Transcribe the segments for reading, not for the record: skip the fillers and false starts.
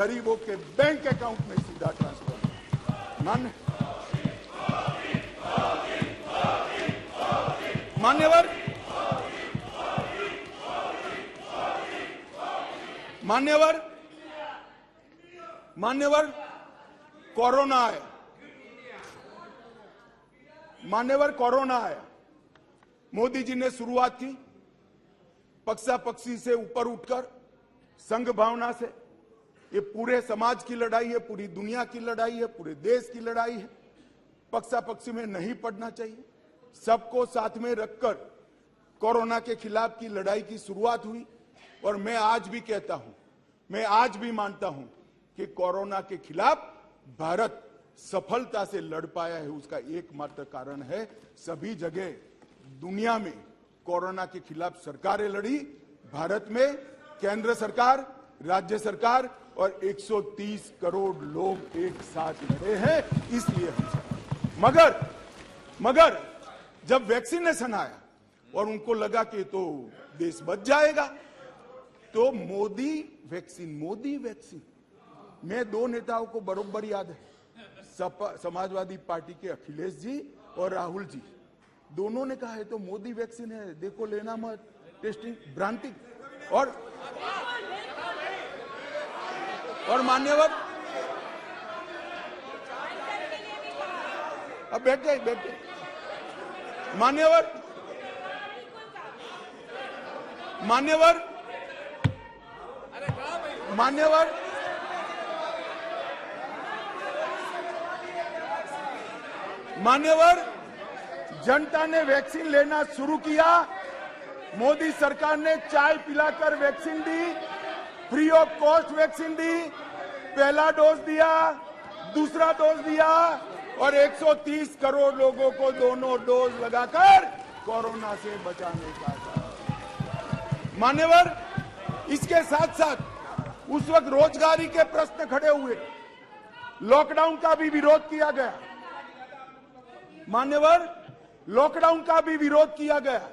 गरीबों के bank account में सीधा ट्रांसफर। मान्यवर कोरोना आया। मोदी जी ने शुरुआत की पक्षापक्षी से ऊपर उठकर संघ भावना से। ये पूरे समाज की लड़ाई है, पूरी दुनिया की लड़ाई है, पूरे देश की लड़ाई है। पक्षापक्षी में नहीं पड़ना चाहिए। सबको साथ में रखकर कोरोना के खिलाफ की लड़ाई की शुरुआत हुई। और मैं आज भी कहता हूं, मैं आज भी मानता हूं कि कोरोना के खिलाफ भारत सफलता से लड़ पाया है। उसका एकमात्र कारण है सभी जगह दुनिया में कोरोना के खिलाफ सरकारें लड़ी। भारत में केंद्र सरकार, राज्य सरकार और 130 करोड़ लोग एक साथ लड़े हैं, इसलिए हम। मगर जब वैक्सीनेशन आया और उनको लगा कि तो देश बच जाएगा, तो मोदी वैक्सीन मैं दो नेताओं को बरोबर याद है, समाजवादी पार्टी के अखिलेश जी और राहुल जी, दोनों ने कहा है तो मोदी वैक्सीन है, देखो लेना मत, टेस्टिंग भ्रांति। और मान्यवर अब बैठ जाए। मान्यवर जनता ने वैक्सीन लेना शुरू किया। मोदी सरकार ने चाय पिलाकर वैक्सीन दी, फ्री ऑफ कॉस्ट वैक्सीन दी, पहला डोज दिया, दूसरा डोज दिया और 130 करोड़ लोगों को दोनों डोज लगाकर कोरोना से बचाने का था। मान्यवर, इसके साथ साथ उस वक्त रोजगारी के प्रश्न खड़े हुए, लॉकडाउन का भी विरोध किया गया। मान्यवर, लॉकडाउन का भी विरोध किया गया।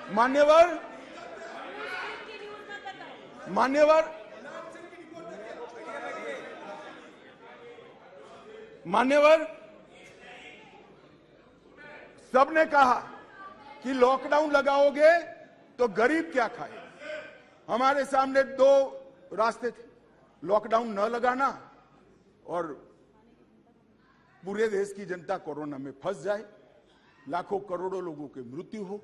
मान्यवर सबने कहा कि लॉकडाउन लगाओगे तो गरीब क्या खाए। हमारे सामने दो रास्ते थे, लॉकडाउन न लगाना और पूरे देश की जनता कोरोना में फंस जाए, लाखों करोड़ों लोगों की मृत्यु हो।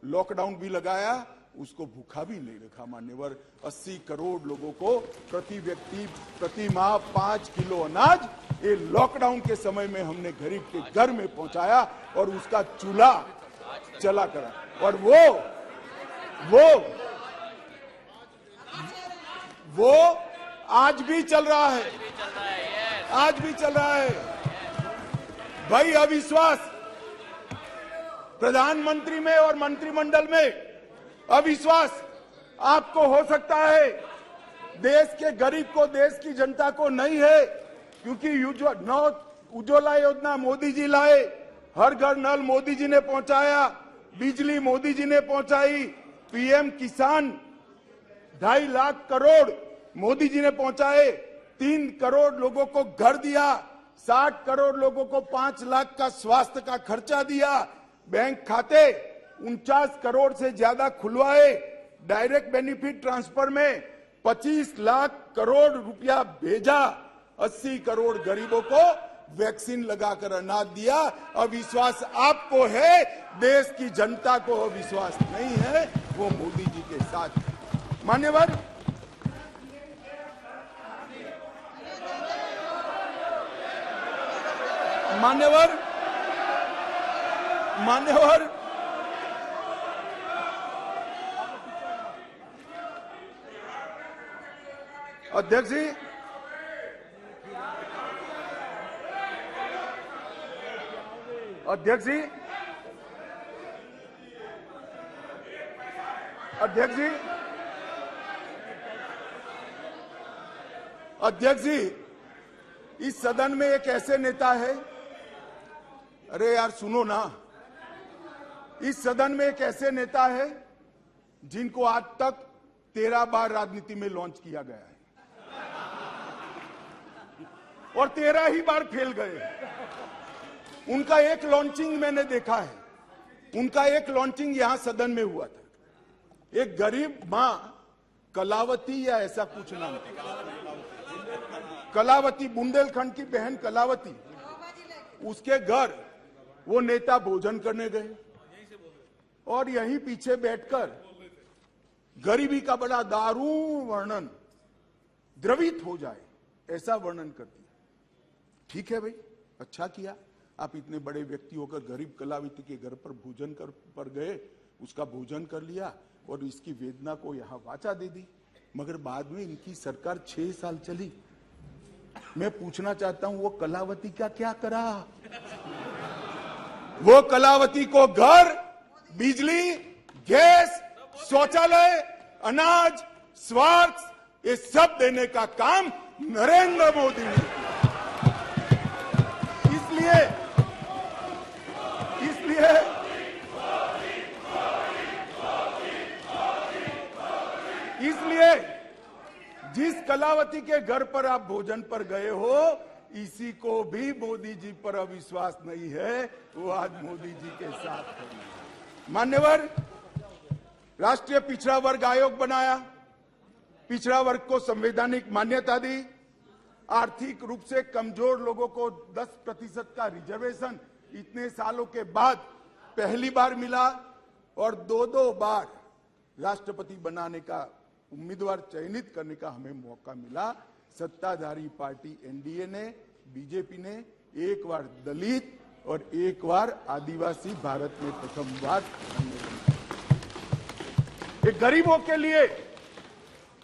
लॉकडाउन भी लगाया, उसको भूखा भी नहीं रखा। मान्यवर, 80 करोड़ लोगों को प्रति व्यक्ति प्रति माह 5 किलो अनाज ये लॉकडाउन के समय में हमने गरीब के घर में पहुंचाया और उसका चूल्हा चला करा। और वो आज भी चल रहा है, भाई। अविश्वास प्रधानमंत्री में और मंत्रिमंडल में अविश्वास आपको हो सकता है, देश के गरीब को, देश की जनता को नहीं है, क्योंकि उज्ज्वला योजना मोदी जी लाए, हर घर नल मोदी जी ने पहुंचाया, बिजली मोदी जी ने पहुंचाई, पीएम किसान 2.5 लाख करोड़ मोदी जी ने पहुंचाए, 3 करोड़ लोगों को घर दिया, 60 करोड़ लोगों को 5 लाख का स्वास्थ्य का खर्चा दिया, बैंक खाते 49 करोड़ से ज्यादा खुलवाए, डायरेक्ट बेनिफिट ट्रांसफर में 25 लाख करोड़ रुपया भेजा, 80 करोड़ गरीबों को वैक्सीन लगाकर अनाज दिया। अविश्वास आपको है, देश की जनता को अविश्वास नहीं है, वो मोदी जी के साथ। मान्यवर अध्यक्ष जी, अध्यक्ष जी, इस सदन में एक ऐसे नेता है, अरे यार सुनो ना, इस सदन में एक ऐसे नेता है जिनको आज तक 13 बार राजनीति में लॉन्च किया गया है और 13 ही बार फेल गए। उनका एक लॉन्चिंग मैंने देखा है, उनका एक लॉन्चिंग यहां सदन में हुआ था। एक गरीब मां कलावती या ऐसा कुछ नाम था, कलावती, बुंदेलखंड की बहन कलावती, उसके घर वो नेता भोजन करने गए और यहीं पीछे बैठकर गरीबी का बड़ा दारुण वर्णन, द्रवित हो जाए ऐसा वर्णन कर दिया। ठीक है भाई, अच्छा किया, आप इतने बड़े व्यक्ति होकर गरीब कलावती के घर पर भोजन पर गए, उसका भोजन कर लिया और इसकी वेदना को यहां वाचा दे दी। मगर बाद में इनकी सरकार 6 साल चली। मैं पूछना चाहता हूं वो कलावती का क्या करा? वो कलावती को घर, बिजली, गैस, शौचालय, अनाज, स्वास्थ्य, ये सब देने का काम नरेंद्र मोदी ने किया। इसलिए जिस कलावती के घर पर आप भोजन पर गए हो, इसी को भी मोदी जी पर अविश्वास नहीं है, वो आज मोदी जी के साथ है। मान्यवर, राष्ट्रीय पिछड़ा वर्ग आयोग बनाया, पिछड़ा वर्ग को संवैधानिक मान्यता दी, आर्थिक रूप से कमजोर लोगों को 10% का रिजर्वेशन इतने सालों के बाद पहली बार मिला और 2 बार राष्ट्रपति बनाने का उम्मीदवार चयनित करने का हमें मौका मिला। सत्ताधारी पार्टी एनडीए ने, बीजेपी ने एक बार दलित और एक बार आदिवासी भारत में प्रथम बार। एक गरीबों के लिए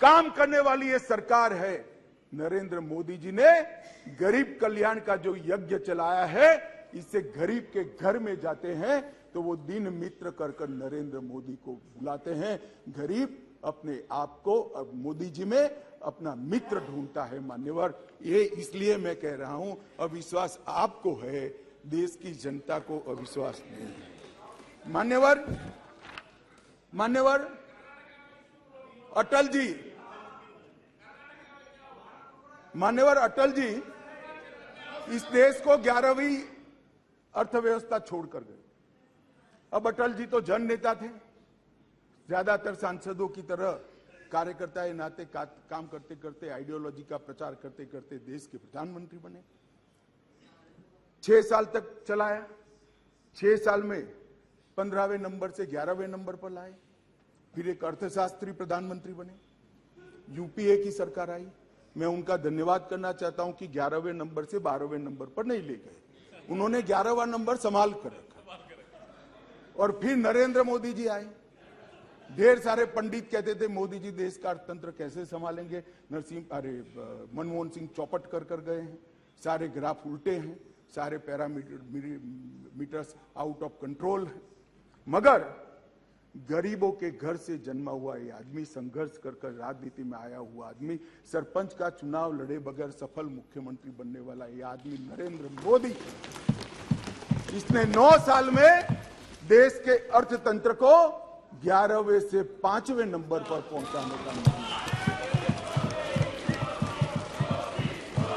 काम करने वाली ये सरकार है। नरेंद्र मोदी जी ने गरीब कल्याण का जो यज्ञ चलाया है, इससे गरीब के घर में जाते हैं तो वो दिन मित्र कर नरेंद्र मोदी को बुलाते हैं। गरीब अपने आप को अब मोदी जी में अपना मित्र ढूंढता है। मान्यवर, ये इसलिए मैं कह रहा हूं, अविश्वास आपको है, देश की जनता को अविश्वास नहीं है। मान्यवर अटल जी इस देश को 11वीं अर्थव्यवस्था छोड़कर गए। अब अटल जी तो जन नेता थे, ज्यादातर सांसदों की तरह कार्यकर्ता के नाते काम करते करते, आइडियोलॉजी का प्रचार करते करते देश के प्रधानमंत्री बने। 6 साल तक चलाया। 6 साल में 15वें नंबर से 11वें नंबर पर लाए। फिर एक अर्थशास्त्री प्रधानमंत्री बने। यूपीए की सरकार आई। मैं उनका धन्यवाद करना चाहता हूं कि 11वें नंबर से 12वें नंबर पर नहीं ले गए, उन्होंने 11वां नंबर संभाल कर रखा। और फिर नरेंद्र मोदी जी आए। ढेर सारे पंडित कहते थे मोदी जी देश का अर्थतंत्र कैसे संभालेंगे। मनमोहन सिंह चौपट कर गए हैं, सारे ग्राफ उल्टे हैं, सारे पैरामीटर्स आउट ऑफ कंट्रोल है। मगर गरीबों के घर से जन्मा हुआ ये आदमी, संघर्ष कर राजनीति में आया हुआ आदमी, सरपंच का चुनाव लड़े बगैर सफल मुख्यमंत्री बनने वाला ये आदमी नरेंद्र मोदी, इसने 9 साल में देश के अर्थतंत्र को 11वें से 5वें नंबर पर पहुंचाने का काम।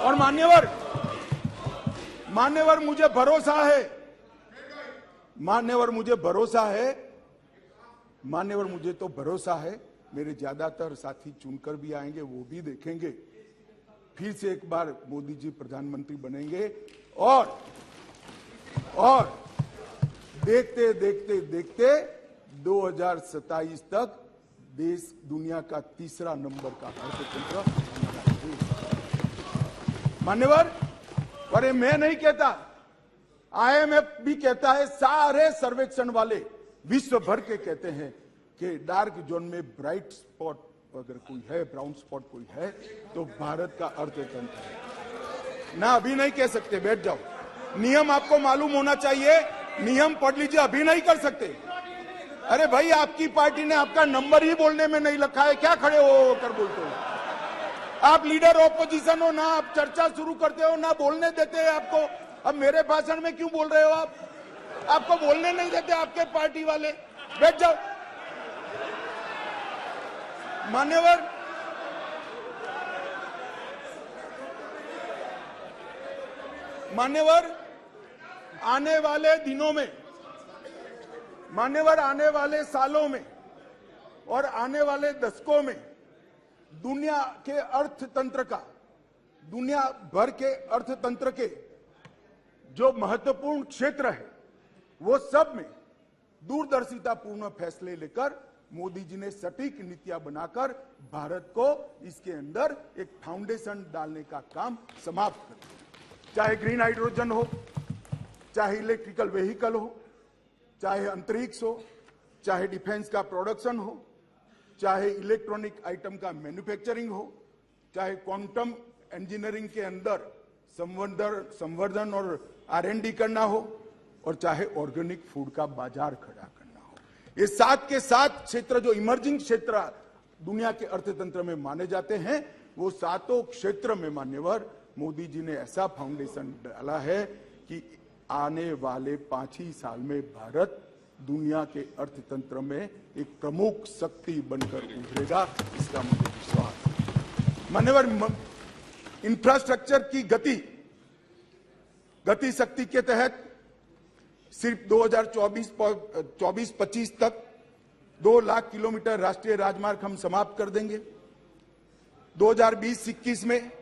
और मान्यवर मुझे भरोसा है, मुझे तो भरोसा है, मेरे ज्यादातर साथी चुनकर भी आएंगे, वो भी देखेंगे। फिर से एक बार मोदी जी प्रधानमंत्री बनेंगे और देखते देखते 2027 तक देश दुनिया का 3रा नंबर का अर्थतंत्र। मान्यवर, अरे मैं नहीं कहता, आईएमएफ भी कहता है, सारे सर्वेक्षण वाले विश्व भर के कहते हैं कि डार्क जोन में ब्राइट स्पॉट अगर कोई है, ब्राउन स्पॉट कोई है, तो भारत का अर्थतंत्र है ना। अभी नहीं कह सकते, बैठ जाओ। नियम आपको मालूम होना चाहिए, नियम पढ़ लीजिए, अभी नहीं कर सकते। अरे भाई, आपकी पार्टी ने आपका नंबर ही बोलने में नहीं रखा है, क्या खड़े हो कर बोलते हो? आप लीडर ऑपोजिशन हो ना, आप चर्चा शुरू करते हो ना, बोलने देते हैं आपको। अब मेरे भाषण में क्यों बोल रहे हो आप? आपको बोलने नहीं देते आपके पार्टी वाले। बैठ जाओ। मान्यवर, आने वाले दिनों में, मान्यवर, आने वाले सालों में और आने वाले दशकों में दुनिया के अर्थतंत्र का, दुनिया भर के अर्थतंत्र के जो महत्वपूर्ण क्षेत्र है वो सब में दूरदर्शितापूर्ण फैसले लेकर मोदी जी ने सटीक नीतियां बनाकर भारत को इसके अंदर एक फाउंडेशन डालने का काम समाप्त कर दिया। चाहे ग्रीन हाइड्रोजन हो, चाहे इलेक्ट्रिकल व्हीकल हो, चाहे अंतरिक्ष हो, चाहे डिफेंस का प्रोडक्शन हो, चाहे इलेक्ट्रॉनिक आइटम का मैन्युफैक्चरिंग हो, चाहे क्वांटम इंजीनियरिंग के अंदर संवर्धन और R&D करना हो, और चाहे ऑर्गेनिक फूड का बाजार खड़ा करना हो। ये 7 के 7 क्षेत्र जो इमर्जिंग क्षेत्र दुनिया के अर्थतंत्र में माने जाते हैं, वो 7 क्षेत्र में मान्यवर मोदी जी ने ऐसा फाउंडेशन डाला है कि आने वाले 5 ही साल में भारत दुनिया के अर्थतंत्र में एक प्रमुख शक्ति बनकर उभरेगा, इसका मुझे विश्वास है। मान्यवर, इंफ्रास्ट्रक्चर की गति शक्ति के तहत सिर्फ 2024-25 तक 2 लाख किलोमीटर राष्ट्रीय राजमार्ग हम समाप्त कर देंगे। 2020-21 में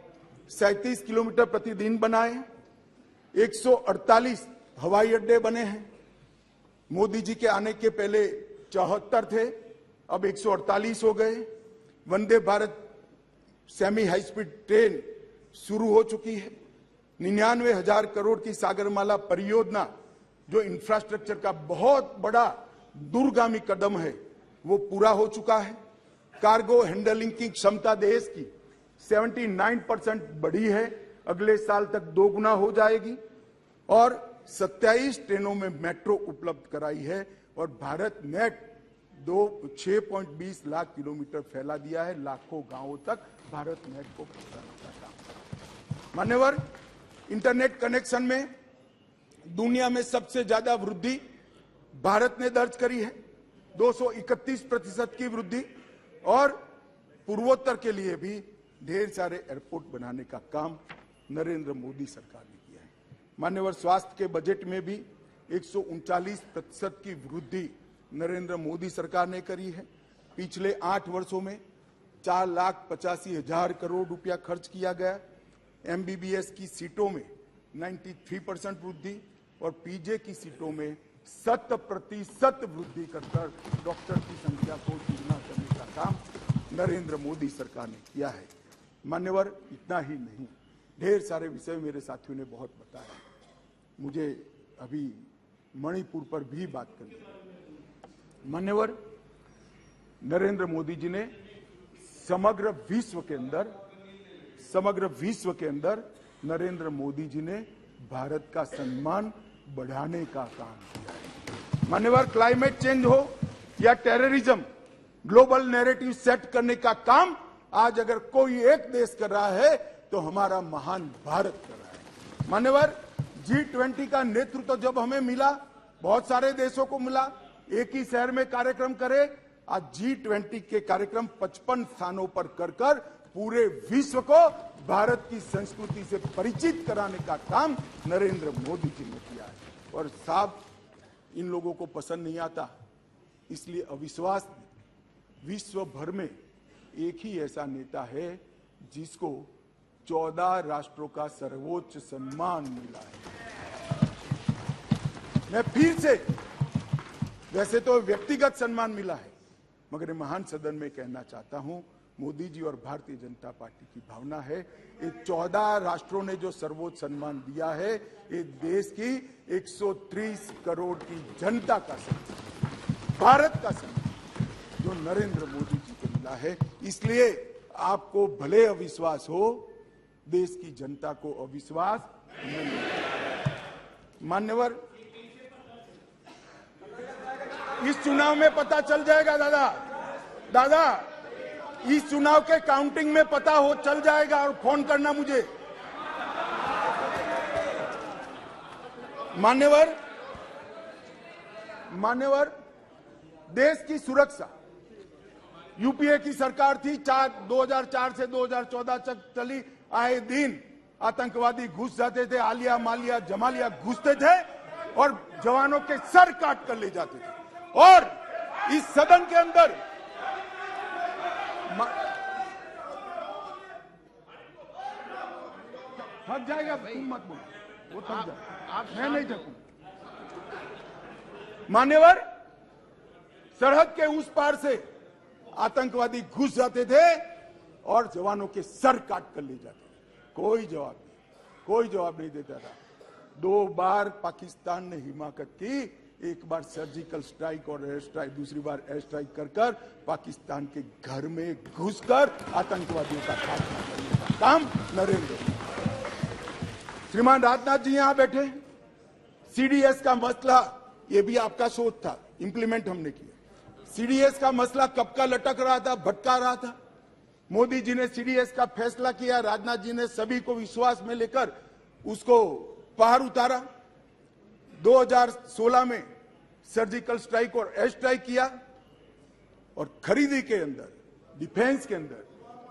37 किलोमीटर प्रतिदिन बनाए, 148 हवाई अड्डे बने हैं। मोदी जी के आने के पहले 74 थे, अब 148 हो गए। Vande Bharat semi high speed train शुरू हो चुकी है। 99,000 करोड़ की सागरमाला परियोजना जो इंफ्रास्ट्रक्चर का बहुत बड़ा दूरगामी कदम है, वो पूरा हो चुका है। कार्गो हैंडलिंग की क्षमता देश की 79% बढ़ी है, अगले साल तक 2 गुना हो जाएगी। और 27 ट्रेनों में मेट्रो उपलब्ध कराई है, और भारत नेट 6.20 लाख किलोमीटर फैला दिया है। लाखों गांवों तक भारत नेट को पहुंचाने का काम। मान्यवर, इंटरनेट कनेक्शन में दुनिया में सबसे ज्यादा वृद्धि भारत ने दर्ज करी है, 231% की वृद्धि, और पूर्वोत्तर के लिए भी ढेर सारे एयरपोर्ट बनाने का काम नरेंद्र मोदी सरकार ने किया है। मान्यवर, स्वास्थ्य के बजट में भी 139% की वृद्धि नरेंद्र मोदी सरकार ने करी है। पिछले 8 वर्षों में 4,85,000 करोड़ रुपया खर्च किया गया। MBBS की सीटों में 93% वृद्धि और PJ की सीटों में 100% वृद्धि कर डॉक्टर की संख्या को दुगना करने का काम नरेंद्र मोदी सरकार ने किया है। मान्यवर, इतना ही नहीं, ढेर सारे विषय मेरे साथियों ने बहुत बताया। मुझे अभी मणिपुर पर भी बात करनी है। मान्यवर, नरेंद्र मोदी जी ने समग्र विश्व के अंदर नरेंद्र मोदी जी ने भारत का सम्मान बढ़ाने का काम किया है। मान्यवर, क्लाइमेट चेंज हो या टेररिज्म, ग्लोबल नैरेटिव सेट करने का काम आज अगर कोई एक देश कर रहा है तो हमारा महान भारत कर रहा है। मान्यवर, G20 का नेतृत्व जब हमें मिला, बहुत सारे देशों को मिला, एक ही शहर में कार्यक्रम करे। आज G20 के कार्यक्रम 55 स्थानों पर कर पूरे विश्व को भारत की संस्कृति से परिचित कराने का काम नरेंद्र मोदी जी ने किया है। और साहब, इन लोगों को पसंद नहीं आता, इसलिए अविश्वास। विश्व भर में एक ही ऐसा नेता है जिसको 14 राष्ट्रों का सर्वोच्च सम्मान मिला है। मैं फिर से, वैसे तो व्यक्तिगत सम्मान मिला है, मगर महान सदन में कहना चाहता हूं, मोदी जी और भारतीय जनता पार्टी की भावना है, ये 14 राष्ट्रों ने जो सर्वोच्च सम्मान दिया है, ये देश की 130 करोड़ की जनता का सम्मान, भारत का सम्मान जो नरेंद्र मोदी जी को मिला है। इसलिए आपको भले अविश्वास हो, देश की जनता को अविश्वास नहीं। मान्यवर, इस चुनाव में पता चल जाएगा दादा, इस चुनाव के काउंटिंग में पता हो चल जाएगा, और फोन करना मुझे। मान्यवर, देश की सुरक्षा, यूपीए की सरकार थी, 2004 से 2014 तक चली। आए दिन आतंकवादी घुस जाते थे, आलिया मालिया जमालिया घुसते थे और जवानों के सर काट कर ले जाते थे। और इस सदन के अंदर थक जाएगा, तुम मत बोलो, वो थक जाए, मैं नहीं थकूं। मान्यवर, सरहद के उस पार से आतंकवादी घुस जाते थे और जवानों के सर काट कर ले जाते थे। कोई जवाब नहीं देता था। 2 बार पाकिस्तान ने हिमाकत की, एक बार सर्जिकल स्ट्राइक और एयर स्ट्राइक, दूसरी बार एयर स्ट्राइक कर पाकिस्तान के घर में घुसकर आतंकवादियों का खात्मा करने का काम नरेंद्र मोदी। श्रीमान राजनाथ जी यहां बैठे। सीडीएस का मसला, ये भी आपका सोच था, इंप्लीमेंट हमने किया। सीडीएस का मसला कब का लटक रहा था, भटका रहा था। मोदी जी ने सीडीएस का फैसला किया, राजनाथ जी ने सभी को विश्वास में लेकर उसको पार उतारा। 2016 में सर्जिकल स्ट्राइक और एयर स्ट्राइक किया और खरीदी के अंदर, डिफेंस के अंदर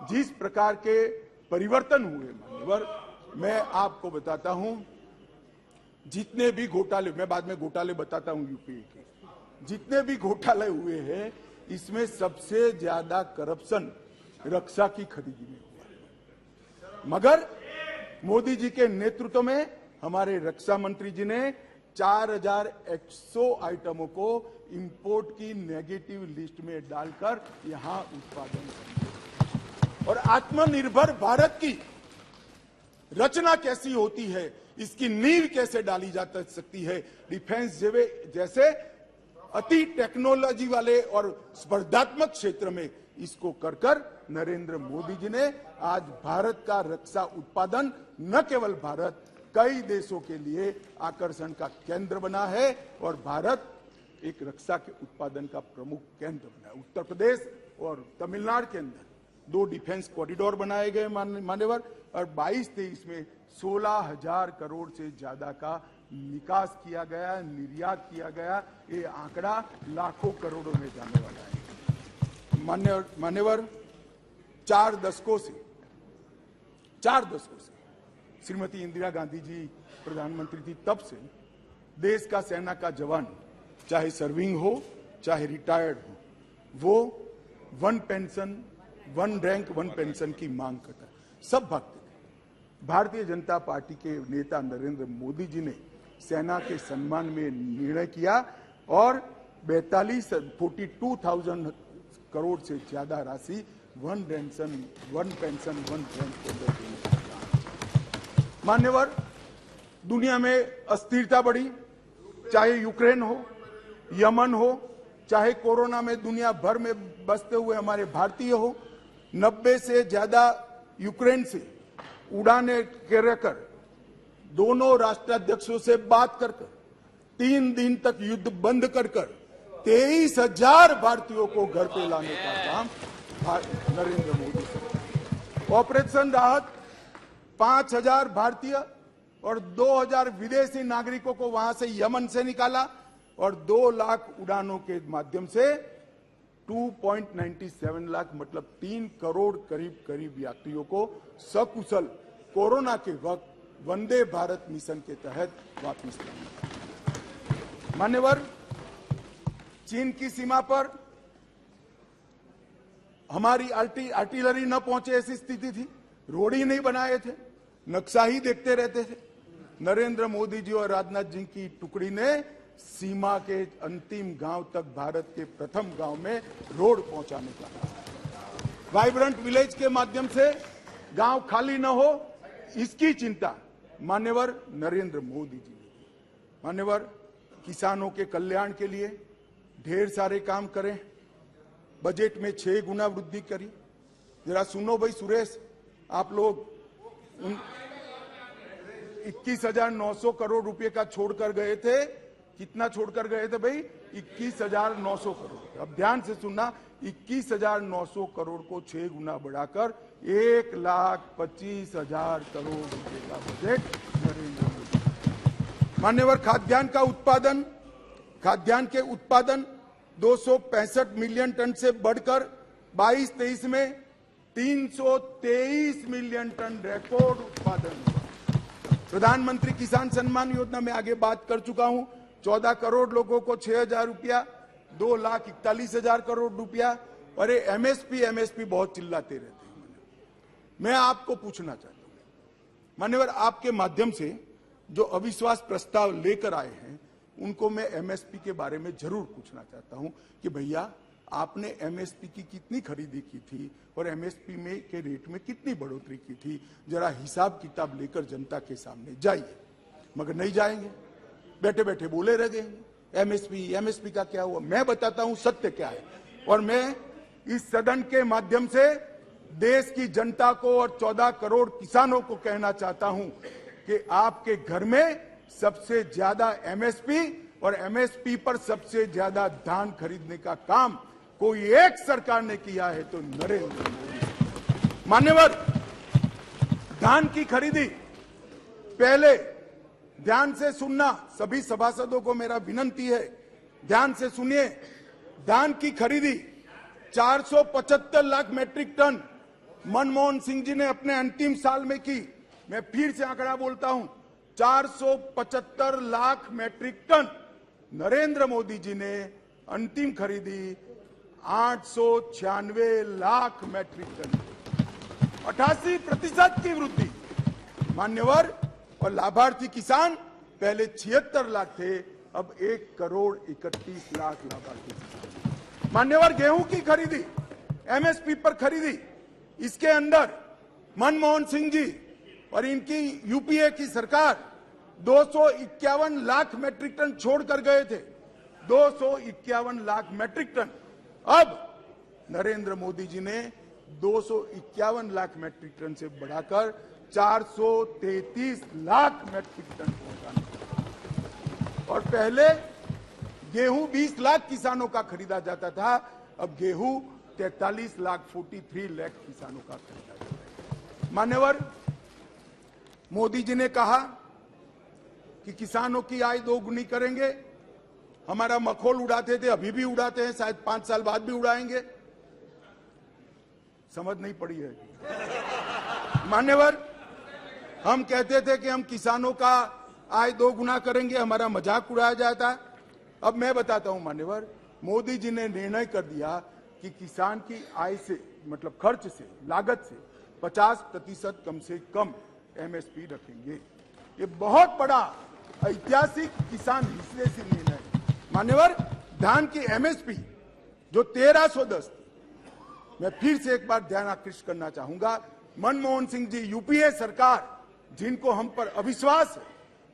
जिस प्रकार के परिवर्तन हुए, मान्यवर, मैं आपको बताता हूं, जितने भी घोटाले, मैं बाद में घोटाले बताता हूं यूपीए के, जितने भी घोटाले हुए हैं, इसमें सबसे ज्यादा करप्शन रक्षा की खरीदी में हुआ। मगर मोदी जी के नेतृत्व में हमारे रक्षा मंत्री जी ने 4100 आइटमों को इंपोर्ट की नेगेटिव लिस्ट में डालकर यहां उत्पादन किया। और आत्मनिर्भर भारत की रचना कैसी होती है, इसकी नींव कैसे डाली जा सकती है, डिफेंस जैसे अति टेक्नोलॉजी वाले और स्पर्धात्मक क्षेत्र में इसको कर नरेंद्र मोदी जी ने आज भारत का रक्षा उत्पादन न केवल भारत, कई देशों के लिए आकर्षण का केंद्र बना है और भारत एक रक्षा के उत्पादन का प्रमुख केंद्र बना है। उत्तर प्रदेश और तमिलनाडु के अंदर 2 डिफेंस कॉरिडोर बनाए गए मान्यवर, और 22-23 में 16,000 करोड़ से ज्यादा का निकास किया गया, निर्यात किया गया। ये आंकड़ा लाखों करोड़ों में जाने वाला है। मान्यवर, 4 दशकों से श्रीमती इंदिरा गांधी जी प्रधानमंत्री थी, तब से देश का सेना का जवान, चाहे सर्विंग हो चाहे रिटायर्ड हो, वो 1 पेंशन 1 रैंक 1 पेंशन की मांग करता है। सब भागते थे। भारतीय जनता पार्टी के नेता नरेंद्र मोदी जी ने सेना के सम्मान में निर्णय किया और 42,000 करोड़ से ज्यादा राशि 1 पेंशन 1 रैंक को देने का। मान्यवर, दुनिया में अस्थिरता बढ़ी, चाहे यूक्रेन हो, यमन हो, चाहे कोरोना में दुनिया भर में बसते हुए हमारे भारतीय हो, 90 से ज्यादा यूक्रेन से उड़ाने कर दोनों राष्ट्राध्यक्षों से बात कर 3 दिन तक युद्ध बंद कर 23,000 भारतीयों को घर पे लाने का काम नरेंद्र मोदी से। ऑपरेशन राहत 5,000 भारतीय और 2,000 विदेशी नागरिकों को वहां से यमन से निकाला और 2 लाख उड़ानों के माध्यम से 2.97 लाख मतलब 3 करोड़ करीब यात्रियों को सकुशल कोरोना के वक्त वंदे भारत मिशन के तहत वापस लाया। मान्यवर, चीन की सीमा पर हमारी आर्टिलरी न पहुंचे ऐसी स्थिति थी, रोड ही नहीं बनाए थे, नक्शा ही देखते रहते थे। नरेंद्र मोदी जी और राजनाथ जी की टुकड़ी ने सीमा के अंतिम गांव तक भारत के प्रथम गांव में रोड पहुंचाने का, वाइब्रेंट विलेज के माध्यम से गांव खाली न हो, इसकी चिंता मान्यवर नरेंद्र मोदी जी ने। मान्यवर, किसानों के कल्याण के लिए ढेर सारे काम करें, बजट में 6 गुना वृद्धि करी। जरा सुनो भाई सुरेश, आप लोग 21,900 करोड़ रुपए का छोड़कर गए थे। कितना छोड़कर गए थे भाई? 21,900 करोड़। अब ध्यान से सुनना, 21,900 करोड़ को 6 गुना बढ़ाकर 1,25,000 करोड़ रुपए का बजट नरेंद्र मोदी। मान्यवर, खाद्यान्न के उत्पादन 265 मिलियन टन से बढ़कर 22-23 में 323 मिलियन टन रिकॉर्ड उत्पादन हुआ। प्रधानमंत्री किसान सम्मान योजना में आगे बात कर चुका हूं। 14 करोड़ लोगों को 6,000 रुपया, 2,41,000 करोड़ रुपया। और ये एमएसपी बहुत चिल्लाते रहते हैं। मैं आपको पूछना चाहता हूं, मान्यवर, आपके माध्यम से जो अविश्वास प्रस्ताव लेकर आए हैं उनको मैं एमएसपी के बारे में जरूर पूछना चाहता हूं कि भैया आपने एमएसपी की कितनी खरीदी की थी और एमएसपी में के रेट में कितनी बढ़ोतरी की थी, जरा हिसाब किताब लेकर जनता के सामने जाइए। मगर नहीं जाएंगे, बैठे बैठे बोले रह गए एमएसपी का क्या हुआ। मैं बताता हूं सत्य क्या है, और मैं इस सदन के माध्यम से देश की जनता को और 14 करोड़ किसानों को कहना चाहता हूं कि आपके घर में सबसे ज्यादा एमएसपी और एमएसपी पर सबसे ज्यादा धान खरीदने का काम कोई एक सरकार ने किया है तो नरेंद्र मोदी। मान्यवर, धान की खरीदी पहले ध्यान से सुनना, सभी सभासदों को मेरा विनती है, ध्यान से सुनिए। धान की खरीदी 475 लाख मैट्रिक टन मनमोहन सिंह जी ने अपने अंतिम साल में की। मैं फिर से आंकड़ा बोलता हूं, 475 लाख मैट्रिक टन। नरेंद्र मोदी जी ने अंतिम खरीदी 896 लाख मैट्रिक टन, 88% की वृद्धि। मान्यवर, और लाभार्थी किसान पहले 76 लाख थे, अब 1,31 लाख लाभार्थी किसान। मान्यवर, गेहूं की खरीदी एमएसपी पर खरीदी, इसके अंदर मनमोहन सिंह जी और इनकी यूपीए की सरकार 251 लाख मैट्रिक टन छोड़कर गए थे, 251 लाख मैट्रिक टन। अब नरेंद्र मोदी जी ने 251 लाख मैट्रिक टन से बढ़ाकर 433 लाख मैट्रिक टन पहुंचाना। और पहले गेहूं 20 लाख किसानों का खरीदा जाता था, अब गेहूं 43 लाख 43 लाख किसानों का खरीदा जाता है। मान्यवर, मोदी जी ने कहा कि किसानों की आय दोगुनी करेंगे। हमारा मखौल उड़ाते थे, अभी भी उड़ाते हैं, शायद 5 साल बाद भी उड़ाएंगे। समझ नहीं पड़ी है। मान्यवर, हम कहते थे कि हम किसानों का आय 2 गुना करेंगे, हमारा मजाक उड़ाया जाता। अब मैं बताता हूं मान्यवर, मोदी जी ने निर्णय कर दिया कि किसान की आय से, मतलब खर्च से, लागत से 50% कम से कम एमएसपी रखेंगे। ये बहुत बड़ा ऐतिहासिक किसान विश्लेषी निर्णय है। मान्यवर, धान की एमएसपी जो 1310 थी, मैं फिर से एक बार ध्यान आकृष्ट करना चाहूंगा। मनमोहन सिंह जी, यूपीए सरकार, जिनको हम पर अविश्वास है,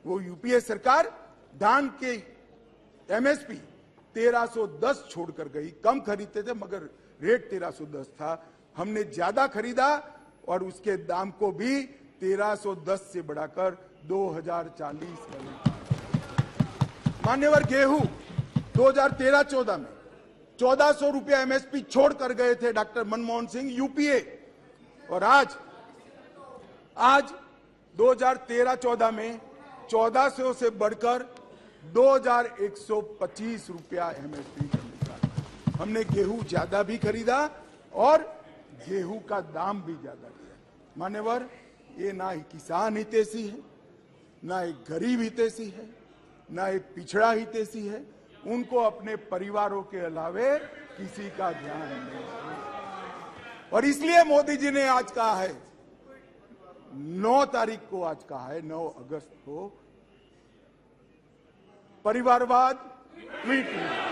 वो यूपीए सरकार धान के एमएसपी 1310 छोड़कर गई। कम खरीदते थे मगर रेट 1310 था, हमने ज्यादा खरीदा और उसके दाम को भी 1310 से बढ़ाकर 2040 बने। मान्यवर, गेहूं 2013-14 में 1400 रुपया एमएसपी छोड़कर गए थे डॉक्टर मनमोहन सिंह, यूपीए, और आज 2013-14 में 1400 से बढ़कर 2125 रुपया एमएसपी का मिला। हमने गेहूं ज्यादा भी खरीदा और गेहूं का दाम भी ज्यादा दिया। मान्यवर, ये ना ही किसान हितैषी है, ना एक गरीब हितैषी है, ना एक पिछड़ा हितैषी है। उनको अपने परिवारों के अलावे किसी का ध्यान नहीं है। और इसलिए मोदी जी ने आज कहा है, 9 तारीख को आज कहा है, 9 अगस्त को, परिवारवाद ट्वीट इंडिया,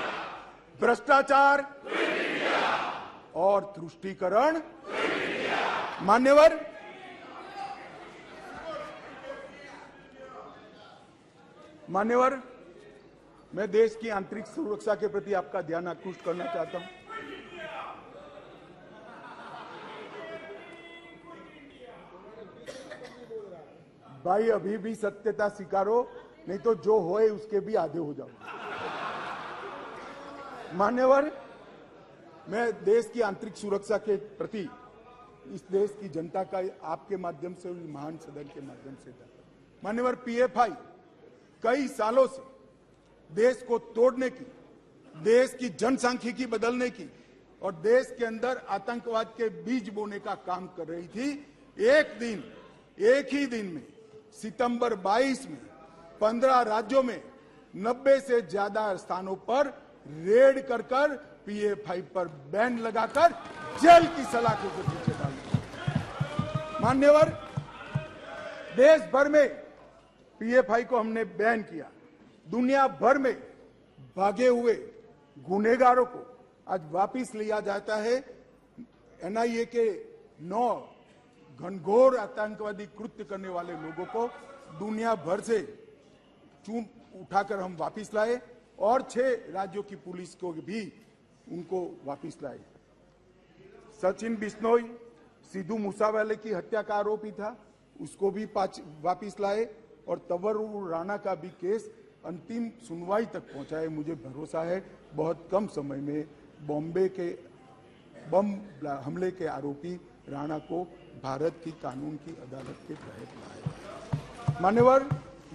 भ्रष्टाचार और तुष्टीकरण। मान्यवर, मैं देश की आंतरिक सुरक्षा के प्रति आपका ध्यान आकृष्ट करना चाहता हूं। भाई, अभी भी सत्यता स्वीकारो, नहीं तो जो होए उसके भी आधे हो जाओ। मान्यवर, मैं देश की आंतरिक सुरक्षा के प्रति इस देश की जनता का आपके माध्यम से, महान सदन के माध्यम से मान्यवर, पीएफआई कई सालों से देश को तोड़ने की, देश की जनसांख्यिकी बदलने की और देश के अंदर आतंकवाद के बीज बोने का काम कर रही थी। एक ही दिन में सितंबर 22 में 15 राज्यों में 90 से ज्यादा स्थानों पर रेड कर PFI पर बैन लगाकर जेल की सलाखों के पीछे डाल दिया। मान्यवर, देश भर में PFI को हमने बैन किया। दुनिया भर में भागे हुए गुनहगारों को आज वापिस लिया जाता है। NIA के 9 घनघोर आतंकवादी कृत्य करने वाले लोगों को दुनिया भर से चून उठाकर हम वापिस लाए और 6 राज्यों की पुलिस को भी उनको वापिस लाए। सचिन बिश्नोई सिद्धू मूसावाले की हत्या का आरोपी था, उसको भी वापिस लाए और तंवर राणा का भी केस अंतिम सुनवाई तक पहुंचाए। मुझे भरोसा है बहुत कम समय में बॉम्बे के बम हमले के आरोपी राणा को भारत की कानून की अदालत के तहत लाया। मान्यवर,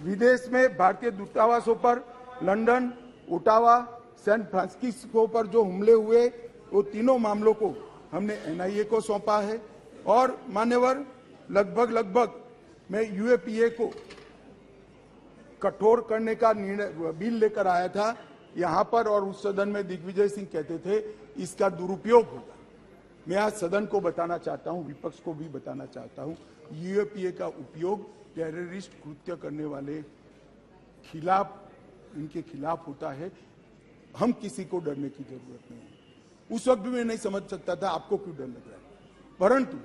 विदेश में भारतीय दूतावासों पर लंदन, ओटावा, सैन फ्रांसिस्को पर जो हमले हुए वो तीनों मामलों को हमने NIA को सौंपा है। और मान्यवर, लगभग मैं UAPA को कठोर करने का निर्णय बिल लेकर आया था यहां पर, और उस सदन में दिग्विजय सिंह कहते थे इसका दुरुपयोग होगा। मैं आज सदन को बताना चाहता हूं, विपक्ष को भी बताना चाहता हूं, UAPA का उपयोग टेररिस्ट कृत्य करने वाले इनके खिलाफ होता है। हम किसी को डरने की जरूरत नहीं है। उस वक्त भी मैं नहीं समझ सकता था आपको क्यों डर लग रहा है, परंतु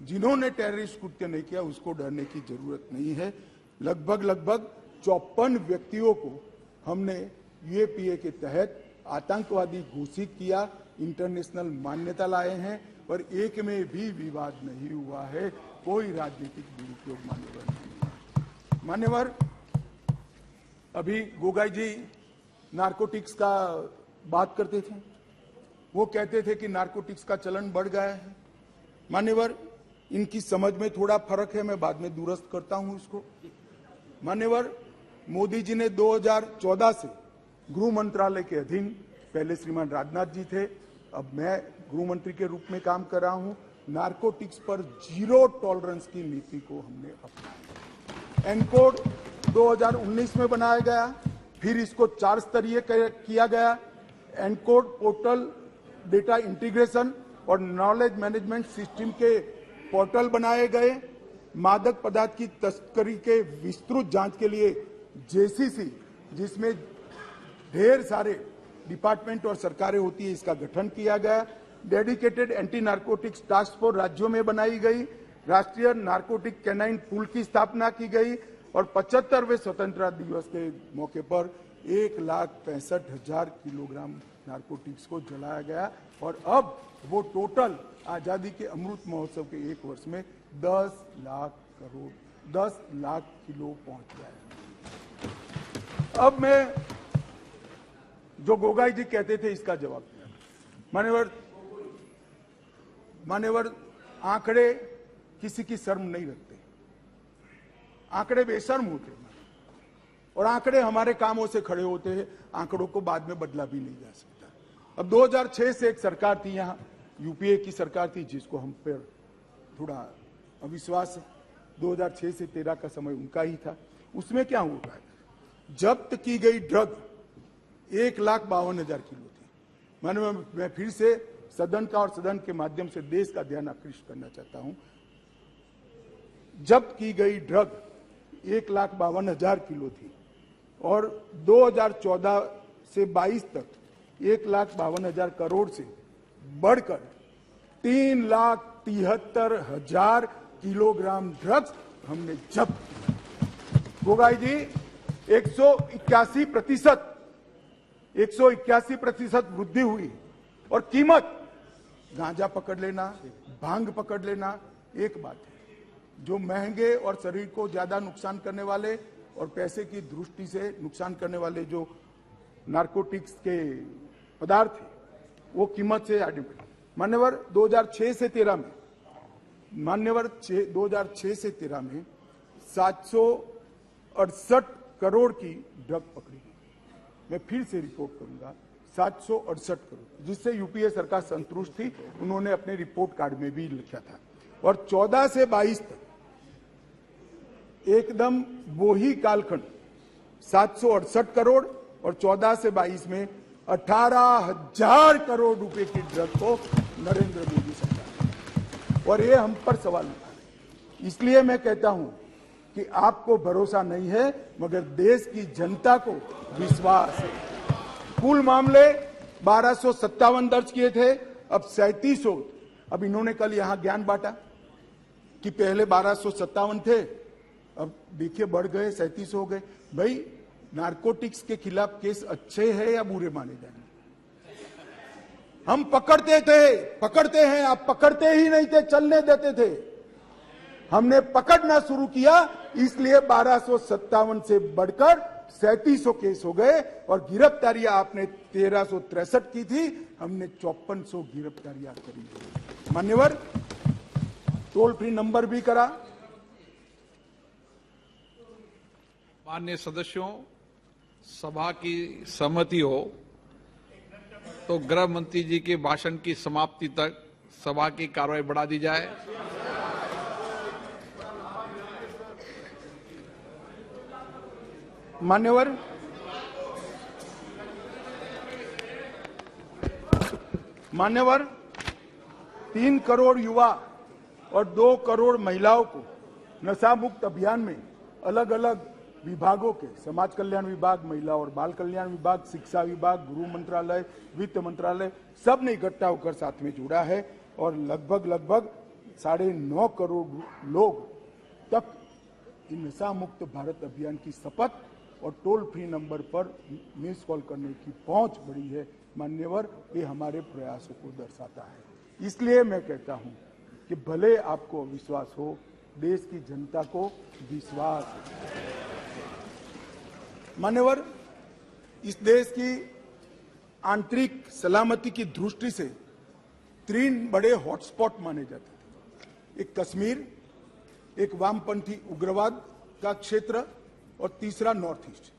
जिन्होंने टेररिस्ट कृत्य नहीं किया उसको डरने की जरूरत नहीं है। लगभग 54 व्यक्तियों को हमने UAPA के तहत आतंकवादी घोषित किया, इंटरनेशनल मान्यता लाए हैं और एक में भी विवाद नहीं हुआ है। कोई राजनीतिक दुरुपयोग मान्यवर नहीं। मान्यवर, अभी गोगाई जी नारकोटिक्स का बात करते थे, वो कहते थे कि नारकोटिक्स का चलन बढ़ गया है। मान्यवर, इनकी समझ में थोड़ा फर्क है, मैं बाद में दुरुस्त करता हूं इसको। मान्यवर, मोदी जी ने 2014 से गृह मंत्रालय के अधीन, पहले श्रीमान राजनाथ जी थे, अब मैं गृह मंत्री के रूप में काम कर रहा हूं, नारकोटिक्स पर 0 टॉलरेंस की नीति को हमने अपनाया। एनकोड 2019 में बनाया गया, फिर इसको 4 स्तरीय किया गया। एनकोड पोर्टल डेटा इंटीग्रेशन और नॉलेज मैनेजमेंट सिस्टम के पोर्टल बनाए गए। मादक पदार्थ की तस्करी के विस्तृत जांच के लिए JCC, जिसमें ढेर सारे डिपार्टमेंट और सरकारें होती है, इसका गठन किया गया। Dedicated anti narcotics task force राज्यों में बनाई गई। राष्ट्रीय नारकोटिक कैनाइन पूल की स्थापना की गई और 75वें स्वतंत्रता दिवस के मौके पर 1,65,000 किलोग्राम नारकोटिक्स को जलाया गया और अब वो टोटल आजादी के अमृत महोत्सव के 1 वर्ष में 10 लाख किलो पहुंच गया है। अब मैं जो गोगाई जी कहते थे इसका जवाब दिया। मान्यवर, आंकड़े किसी की शर्म नहीं रखते, आंकड़े बेशर्म होते हैं और आंकड़े हमारे कामों से खड़े होते हैं। आंकड़ों को बाद में बदला भी नहीं जा सकता। अब 2006 से एक सरकार थी यहाँ, UPA की सरकार थी, जिसको हम पर थोड़ा अविश्वास है। 2006 से 13 का समय उनका ही था। उसमें क्या हुआ है, जब्त की गई ड्रग 1,52,000 किलो थी। मैं फिर से सदन का और सदन के माध्यम से देश का ध्यान आकृष्ट करना चाहता हूं। जब्त की गई ड्रग 1,52,000 किलो थी और 2014 से 22 तक 1,52,000 करोड़ से बढ़कर 3,73,000 किलोग्राम ड्रग्स हमने जब्त किया। गोगाई जी, 181% वृद्धि हुई और कीमत, गांजा पकड़ लेना, भांग पकड़ लेना एक बात है, जो महंगे और शरीर को ज्यादा नुकसान करने वाले और पैसे की दृष्टि से नुकसान करने वाले जो नारकोटिक्स के पदार्थ है, वो कीमत से आडिट। मान्यवर 2006 से 13 में 768 करोड़ की ड्रग पकड़ी गई। मैं फिर से रिपोर्ट करूंगा, 768 करोड़, जिससे यूपीए सरकार संतुष्ट थी। उन्होंने अपने रिपोर्ट कार्ड में भी लिखा था। और 14 से 22 तक एकदम वही कालखंड 768 करोड़, और 14 से 22 में 18,000 करोड़ रुपए की ड्रग को नरेंद्र मोदी सरकार, और ये हम पर सवाल उठा रहे। इसलिए मैं कहता हूं कि आपको भरोसा नहीं है, मगर देश की जनता को विश्वास है। कुल मामले 1257 दर्ज किए थे, अब 3700। अब इन्होंने कल यहां ज्ञान बांटा कि पहले 1257 थे, अब देखिए बढ़ गए 3700 हो गए। भाई, नारकोटिक्स के खिलाफ केस अच्छे हैं या बुरे माने जाएंगे? हम पकड़ते हैं, आप पकड़ते ही नहीं थे, चलने देते थे। हमने पकड़ना शुरू किया, इसलिए 1257 से बढ़कर 3700 केस हो गए, और गिरफ्तारियां आपने 1363 की थी, हमने 5400 गिरफ्तारियां करी। मान्यवर, टोल फ्री नंबर भी करा। माननीय सदस्यों, सभा की सहमति हो तो गृह मंत्री जी के भाषण की समाप्ति तक सभा की कार्रवाई बढ़ा दी जाए। मान्यवर, 3 करोड़ युवा और 2 करोड़ महिलाओं को नशा मुक्त अभियान में अलग अलग विभागों के, समाज कल्याण विभाग, महिला और बाल कल्याण विभाग, शिक्षा विभाग, गृह मंत्रालय, वित्त मंत्रालय, सब ने इकट्ठा होकर साथ में जुड़ा है, और लगभग 9.5 करोड़ लोग तक नशा मुक्त भारत अभियान की शपथ और टोल फ्री नंबर पर मिस कॉल करने की पहुंच बढ़ी है। मान्यवर, ये हमारे प्रयासों को दर्शाता है। इसलिए मैं कहता हूं कि भले आपको विश्वास हो, देश की जनता को विश्वास है। मान्यवर, इस देश की आंतरिक सलामती की दृष्टि से 3 बड़े हॉटस्पॉट माने जाते थे। एक कश्मीर, एक वामपंथी उग्रवाद का क्षेत्र, और तीसरा नॉर्थ ईस्ट।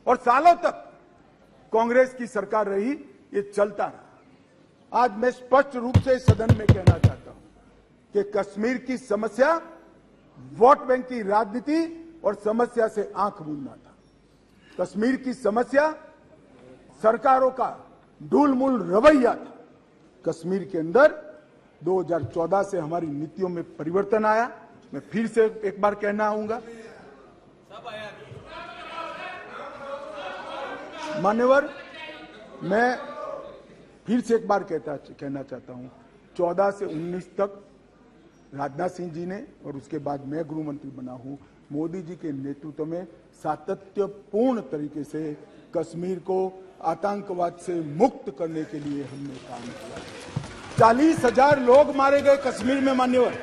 और सालों तक कांग्रेस की सरकार रही, ये चलता रहा। आज मैं स्पष्ट रूप से सदन में कहना चाहता हूं कि कश्मीर की समस्या वोट बैंक की राजनीति और समस्या से आंख मूंदना था। कश्मीर की समस्या सरकारों का ढूलमूल रवैया था। कश्मीर के अंदर 2014 से हमारी नीतियों में परिवर्तन आया। मैं फिर से एक बार कहना आऊंगा, मान्यवर, मैं फिर से एक बार कहना चाहता हूं, 14 से 19 तक राजनाथ सिंह जी ने, और उसके बाद मैं गृह मंत्री बना हूं, मोदी जी के नेतृत्व में सातत्यपूर्ण तरीके से कश्मीर को आतंकवाद से मुक्त करने के लिए हमने काम किया। 40,000 लोग मारे गए कश्मीर में। मान्यवर,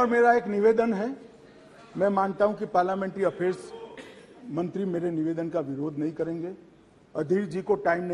मेरा एक निवेदन है। मैं मानता हूं कि पार्लियामेंट्री अफेयर्स मंत्री मेरे निवेदन का विरोध नहीं करेंगे। अधीर जी को टाइम नहीं